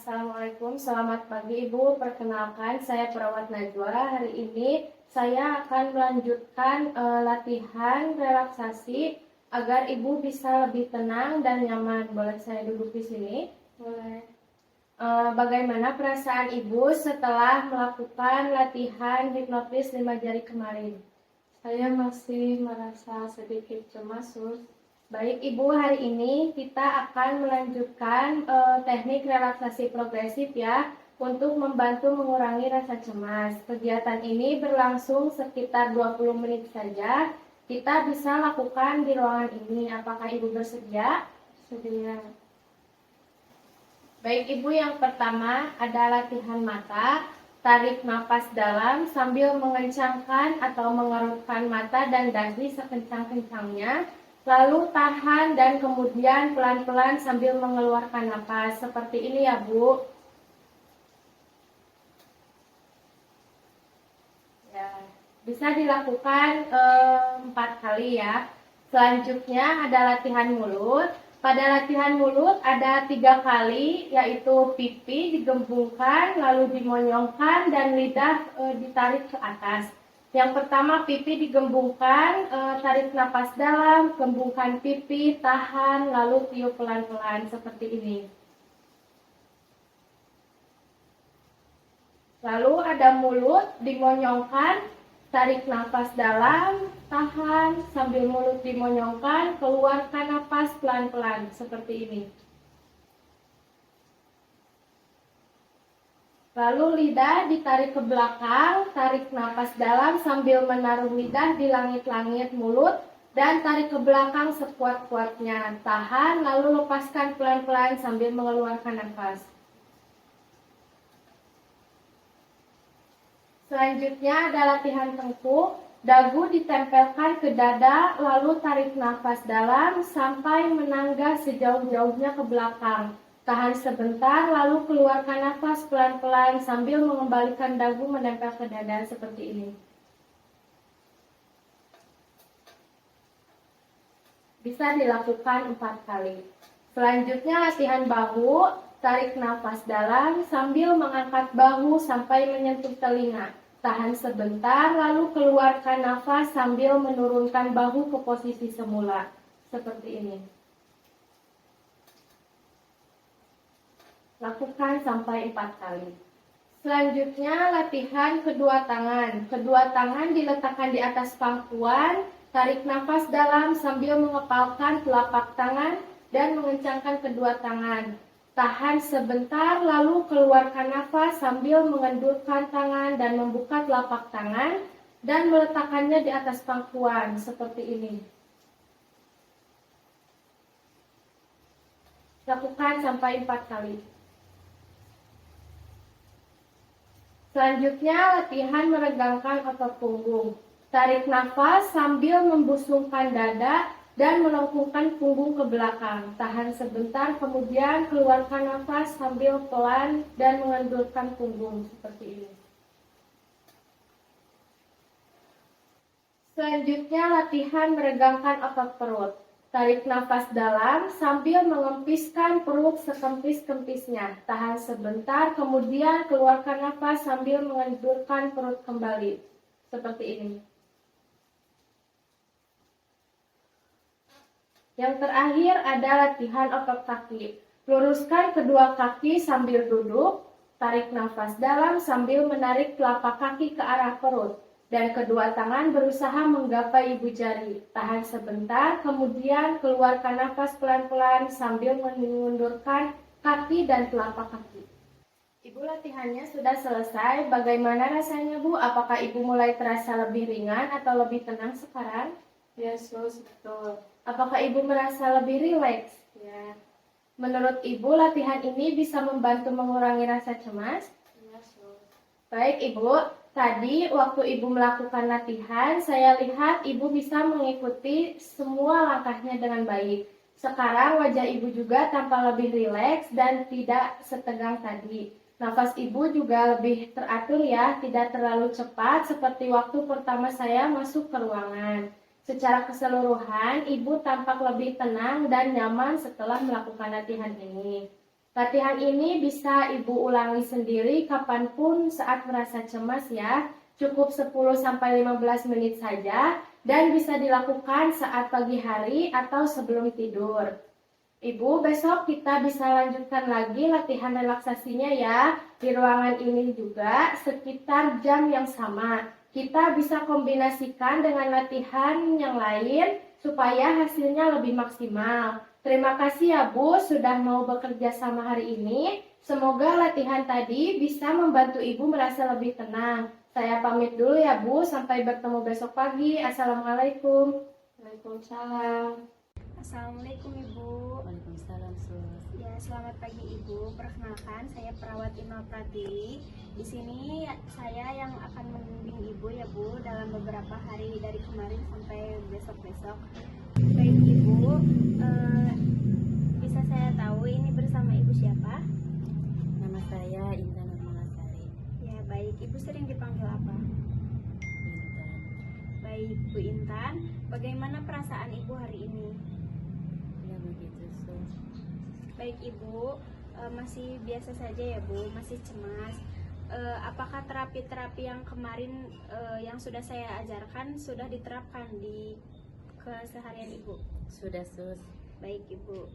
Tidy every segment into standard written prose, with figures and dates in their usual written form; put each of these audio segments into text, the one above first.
Assalamualaikum, selamat pagi Ibu. Perkenalkan, saya Perawat Najwa. Hari ini saya akan melanjutkan latihan relaksasi agar Ibu bisa lebih tenang dan nyaman. Boleh saya duduk di sini? Boleh. Bagaimana perasaan Ibu setelah melakukan latihan hipnotis 5 jari kemarin? Saya masih merasa sedikit cemas, Sus. Baik Ibu, hari ini kita akan melanjutkan teknik relaksasi progresif ya, untuk membantu mengurangi rasa cemas. Kegiatan ini berlangsung sekitar 20 menit saja. Kita bisa lakukan di ruangan ini. Apakah Ibu bersedia? Sedia. Baik Ibu, yang pertama ada latihan mata. Tarik napas dalam sambil mengencangkan atau mengerutkan mata dan dahi sekencang-kencangnya. Lalu tahan dan kemudian pelan-pelan sambil mengeluarkan napas. Seperti ini ya Bu. Ya, bisa dilakukan 4 kali ya. Selanjutnya ada latihan mulut. Pada latihan mulut ada 3 kali, yaitu pipi digembungkan, lalu dimonyongkan, dan lidah ditarik ke atas. Yang pertama pipi digembungkan, tarik napas dalam, gembungkan pipi, tahan, lalu tiup pelan-pelan seperti ini. Lalu ada mulut dimonyongkan, tarik napas dalam, tahan, sambil mulut dimonyongkan, keluarkan napas pelan-pelan seperti ini. Lalu lidah ditarik ke belakang, tarik napas dalam sambil menaruh lidah di langit-langit mulut dan tarik ke belakang sekuat-kuatnya. Tahan, lalu lepaskan pelan-pelan sambil mengeluarkan nafas. Selanjutnya ada latihan tengkuk. Dagu ditempelkan ke dada, lalu tarik nafas dalam sampai menanggah sejauh-jauhnya ke belakang. Tahan sebentar, lalu keluarkan nafas pelan-pelan sambil mengembalikan dagu menempel ke dada seperti ini. Bisa dilakukan 4 kali. Selanjutnya latihan bahu. Tarik nafas dalam sambil mengangkat bahu sampai menyentuh telinga. Tahan sebentar, lalu keluarkan nafas sambil menurunkan bahu ke posisi semula. Seperti ini. Lakukan sampai 4 kali. Selanjutnya latihan kedua tangan. Kedua tangan diletakkan di atas pangkuan. Tarik nafas dalam sambil mengepalkan telapak tangan dan mengencangkan kedua tangan. Tahan sebentar, lalu keluarkan nafas sambil mengendurkan tangan dan membuka telapak tangan dan meletakkannya di atas pangkuan seperti ini. Lakukan sampai 4 kali. Selanjutnya latihan meregangkan otot punggung. Tarik nafas sambil membusungkan dada dan melengkungkan punggung ke belakang. Tahan sebentar, kemudian keluarkan nafas sambil pelan dan mengendurkan punggung seperti ini. Selanjutnya latihan meregangkan otot perut. Tarik nafas dalam sambil mengempiskan perut sekempis-kempisnya. Tahan sebentar, kemudian keluarkan nafas sambil mengendurkan perut kembali. Seperti ini. Yang terakhir ada latihan otot kaki. Luruskan kedua kaki sambil duduk. Tarik nafas dalam sambil menarik telapak kaki ke arah perut. Dan kedua tangan berusaha menggapai ibu jari. Tahan sebentar, kemudian keluarkan nafas pelan-pelan sambil mengundurkan kaki dan telapak kaki. Ibu, latihannya sudah selesai. Bagaimana rasanya Bu? Apakah Ibu mulai terasa lebih ringan atau lebih tenang sekarang? Ya, Sus, betul. Apakah Ibu merasa lebih rileks? Ya, Menurut Ibu, latihan ini bisa membantu mengurangi rasa cemas? ya, Sus. Baik Ibu, tadi waktu Ibu melakukan latihan, saya lihat Ibu bisa mengikuti semua langkahnya dengan baik. Sekarang wajah Ibu juga tampak lebih rileks dan tidak setegang tadi. Nafas Ibu juga lebih teratur ya, tidak terlalu cepat seperti waktu pertama saya masuk ke ruangan. Secara keseluruhan, Ibu tampak lebih tenang dan nyaman setelah melakukan latihan ini. Latihan ini bisa Ibu ulangi sendiri kapanpun saat merasa cemas ya. Cukup 10-15 menit saja dan bisa dilakukan saat pagi hari atau sebelum tidur. Ibu, besok kita bisa lanjutkan lagi latihan relaksasinya ya. Di ruangan ini juga sekitar jam yang sama. Kita bisa kombinasikan dengan latihan yang lain supaya hasilnya lebih maksimal. Terima kasih ya Bu sudah mau bekerja sama hari ini. Semoga latihan tadi bisa membantu Ibu merasa lebih tenang. Saya pamit dulu ya Bu, sampai bertemu besok pagi. Assalamualaikum. Waalaikumsalam. Assalamualaikum Ibu. Waalaikumsalam, Sus. Ya, selamat pagi Ibu. Perkenalkan, saya Perawat Inul Pratiwi. Di sini saya yang akan membimbing Ibu ya Bu dalam beberapa hari dari kemarin sampai besok-besok. Baik Ibu, bisa saya tahu ini bersama Ibu siapa? Nama saya Intan Nurmalasari. Ya, baik. Ibu sering dipanggil apa? Intan. Baik Bu Intan, bagaimana perasaan Ibu hari ini? Ya begitu, Sus. Baik Ibu, masih biasa saja ya Bu, masih cemas. Apakah terapi-terapi yang kemarin yang sudah saya ajarkan sudah diterapkan di keseharian Ibu? Sudah, Sus. Baik Ibu.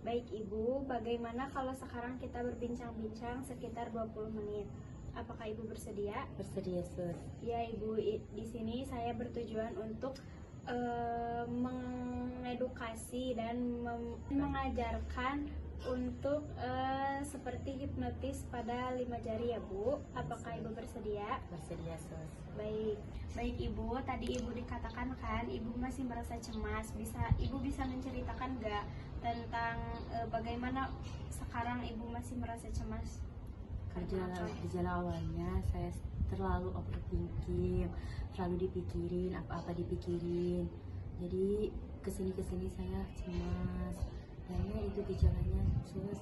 Baik Ibu, bagaimana kalau sekarang kita berbincang-bincang sekitar 20 menit? Apakah Ibu bersedia? Bersedia, Sus. Ya Ibu, di sini saya bertujuan untuk mengedukasi dan mengajarkan untuk seperti hipnotis pada 5 jari ya Bu. Apakah Ibu bersedia? Bersedia, Sus. Baik, baik Ibu. Tadi Ibu dikatakan kan Ibu masih merasa cemas. Ibu bisa menceritakan nggak tentang bagaimana sekarang Ibu masih merasa cemas? Karena apa? Gejala awalnya saya terlalu overthinking, selalu dipikirin, apa-apa dipikirin. Jadi kesini saya cemas. Kayaknya itu gejalanya, Sus.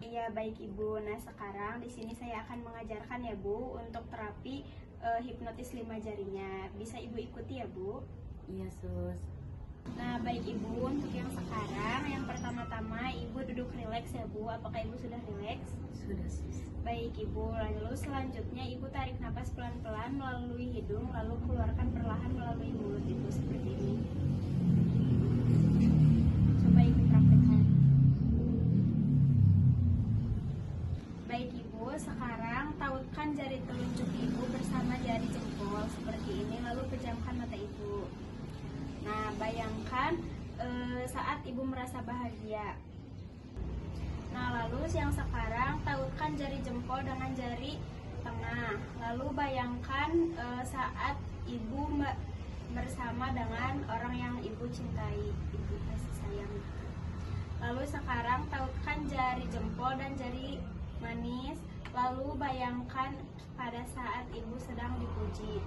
Iya baik Ibu. Nah sekarang di sini saya akan mengajarkan ya Bu untuk terapi hipnotis 5 jarinya. Bisa Ibu ikuti ya Bu? Iya, Sus. Nah baik Ibu, untuk yang sekarang yang pertama-tama Ibu duduk rileks ya Bu. Apakah Ibu sudah rileks? Sudah, Sus. Baik Ibu, lalu selanjutnya Ibu tarik napas pelan-pelan melalui hidung, lalu keluarkan perlahan melalui mulut Ibu seperti ini. Coba Ibu praktekkan. Baik Ibu, sekarang tautkan jari telunjuk Ibu bersama jari jempol seperti ini, lalu pejamkan mata Ibu. Nah, bayangkan saat Ibu merasa bahagia. Nah, lalu yang sekarang tautkan jari jempol dengan jari tengah. Lalu bayangkan saat Ibu bersama dengan orang yang Ibu cintai, Ibu kasih sayang. Lalu sekarang tautkan jari jempol dan jari manis. Lalu bayangkan pada saat Ibu sedang dipuji.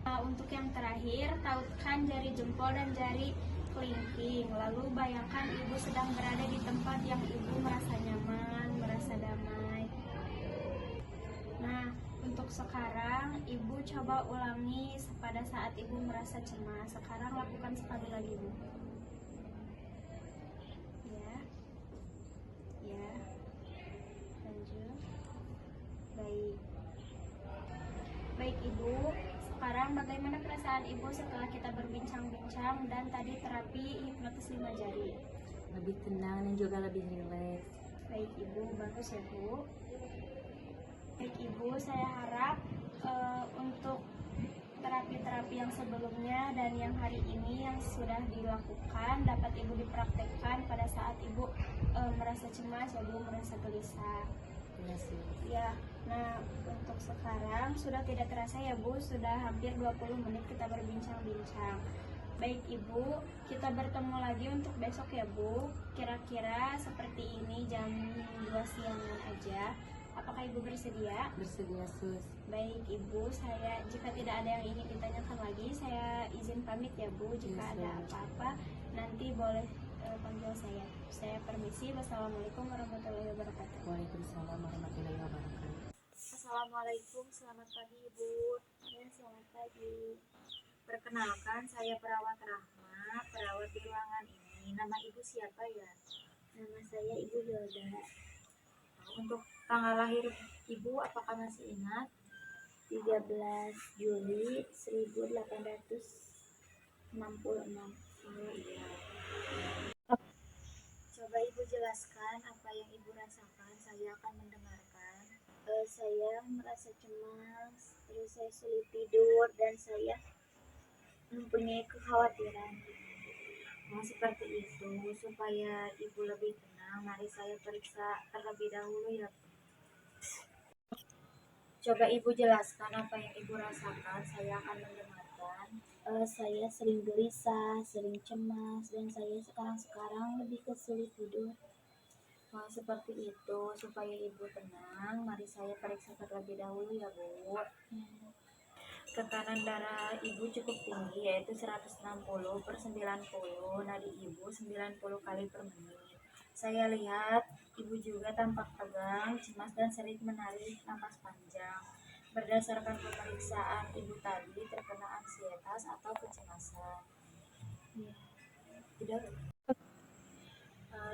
Nah, untuk yang terakhir, tautkan jari jempol dan jari kelingking. Lalu bayangkan Ibu sedang berada di tempat yang Ibu merasa nyaman, merasa damai. Nah, untuk sekarang Ibu coba ulangi pada saat Ibu merasa cemas. Sekarang lakukan sekali lagi Bu. Ya. Ya. Lanjut. Baik. Baik Ibu, sekarang bagaimana perasaan Ibu setelah kita berbincang-bincang dan tadi terapi hipnotis 5 jari? Lebih tenang dan juga lebih rileks. Baik Ibu, bagus ya Bu. Baik Ibu, saya harap untuk terapi-terapi yang sebelumnya dan yang hari ini yang sudah dilakukan dapat Ibu dipraktekkan pada saat Ibu merasa cemas ya Bu, merasa gelisah. Iya, Sus. Ya, nah untuk sekarang sudah tidak terasa ya Bu, sudah hampir 20 menit kita berbincang-bincang. Baik Ibu, kita bertemu lagi untuk besok ya Bu. Kira-kira seperti ini jam 2 siangan aja. Apakah Ibu bersedia? Bersedia, Sus. Baik Ibu, saya jika tidak ada yang ingin ditanyakan lagi, saya izin pamit ya Bu. Jika Yes, ada Bu. apa-apa, nanti boleh panggil saya. Saya permisi. Wassalamualaikum warahmatullahi wabarakatuh. Waalaikumsalam warahmatullahi wabarakatuh. Assalamualaikum, selamat pagi Ibu. Ya, selamat pagi. Perkenalkan, saya Perawat Rahma, perawat di ruangan ini. Nama Ibu siapa ya? Nama saya Ibu Hilda. Untuk tanggal lahir Ibu apakah masih ingat? 13 Juli 1866. Oh iya. Coba Ibu jelaskan apa yang Ibu rasakan. Saya akan mendengarkan. Saya merasa cemas, terus saya sulit tidur, dan saya mempunyai kekhawatiran. Seperti itu, supaya Ibu lebih tenang, mari saya periksa terlebih dahulu ya. Coba Ibu jelaskan apa yang Ibu rasakan, saya akan mendengarkan. Saya sering gelisah, sering cemas, dan saya sekarang lebih ke sulit tidur. Seperti itu, supaya Ibu tenang, mari saya periksa terlebih dahulu ya Bu. Tekanan darah Ibu cukup tinggi, yaitu 160/90, nadi Ibu 90 kali per menit. Saya lihat Ibu juga tampak tegang, cemas, dan sering menarik napas panjang. Berdasarkan pemeriksaan Ibu tadi terkena ansietas atau kecemasan. Tidak.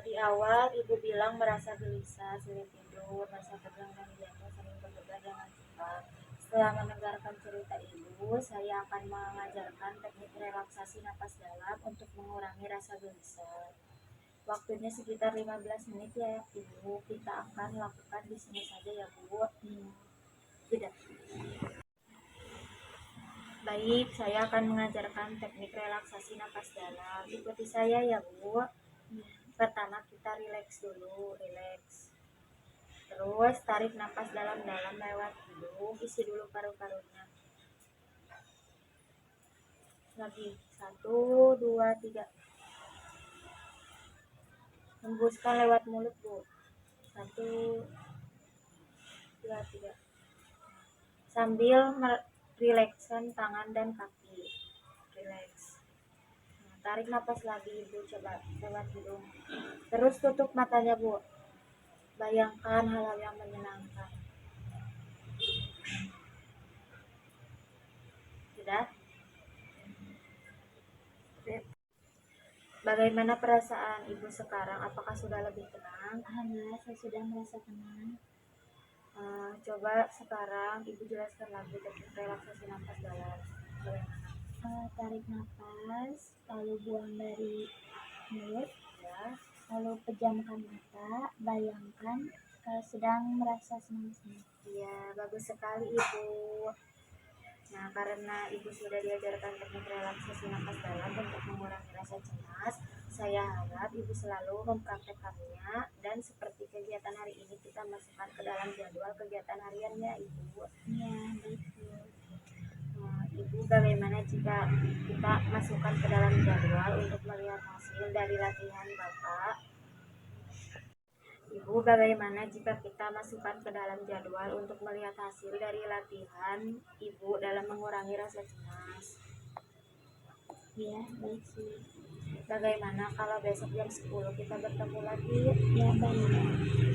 Di awal Ibu bilang merasa gelisah, sulit tidur, merasa tegang, dan jantung sering berdebar dengan cepat. Setelah mendengarkan cerita Ibu, saya akan mengajarkan teknik relaksasi napas dalam untuk mengurangi rasa gelisah. Waktunya sekitar 15 menit ya Ibu. Kita akan lakukan di sini saja ya Bu. Tidak. Baik, saya akan mengajarkan teknik relaksasi napas dalam. Ikuti saya ya Bu. Pertama kita rileks dulu, rileks. Terus tarik napas dalam-dalam lewat hidung, isi dulu paru-parunya. Lagi, 1, 2, 3. Hembuskan lewat mulut Bu. 1, 2, 3. Sambil merilekskan tangan dan kaki. Rileks. Tarik napas lagi Ibu, coba lewat hidung. Terus tutup matanya Bu. Bayangkan hal-hal yang menyenangkan. Sudah? Bagaimana perasaan Ibu sekarang? Apakah sudah lebih tenang? Alhamdulillah, saya sudah merasa tenang. Coba sekarang Ibu jelaskan lagi teknik relaksasi nafas dalam. Tarik nafas, lalu buang dari mulut, Ya. lalu pejamkan mata. Bayangkan sedang merasa senang-senang. Iya, bagus sekali Ibu. Nah, karena Ibu sudah diajarkan teknik relaksasi nafas dalam untuk mengurangi rasa cemas, saya harap Ibu selalu mempraktekannya, dan seperti kegiatan hari ini kita masukkan ke dalam jadwal kegiatan hariannya Ibu. Ya, baik Bu. Ibu, bagaimana jika kita masukkan ke dalam jadwal untuk melihat hasil dari latihan Bapak? Ibu, bagaimana jika kita masukkan ke dalam jadwal untuk melihat hasil dari latihan Ibu dalam mengurangi rasa cemas? Ya, baik sih. Bagaimana kalau besok jam 10 kita bertemu lagi? Ya, baik.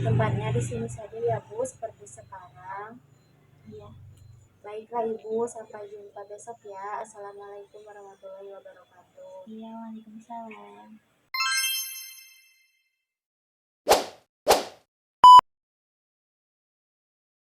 Tempatnya di sini saja ya Bu, seperti sekarang. Ya. Baiklah Ibu, sampai jumpa besok ya. Assalamualaikum warahmatullahi wabarakatuh. Iya, waalaikumsalam.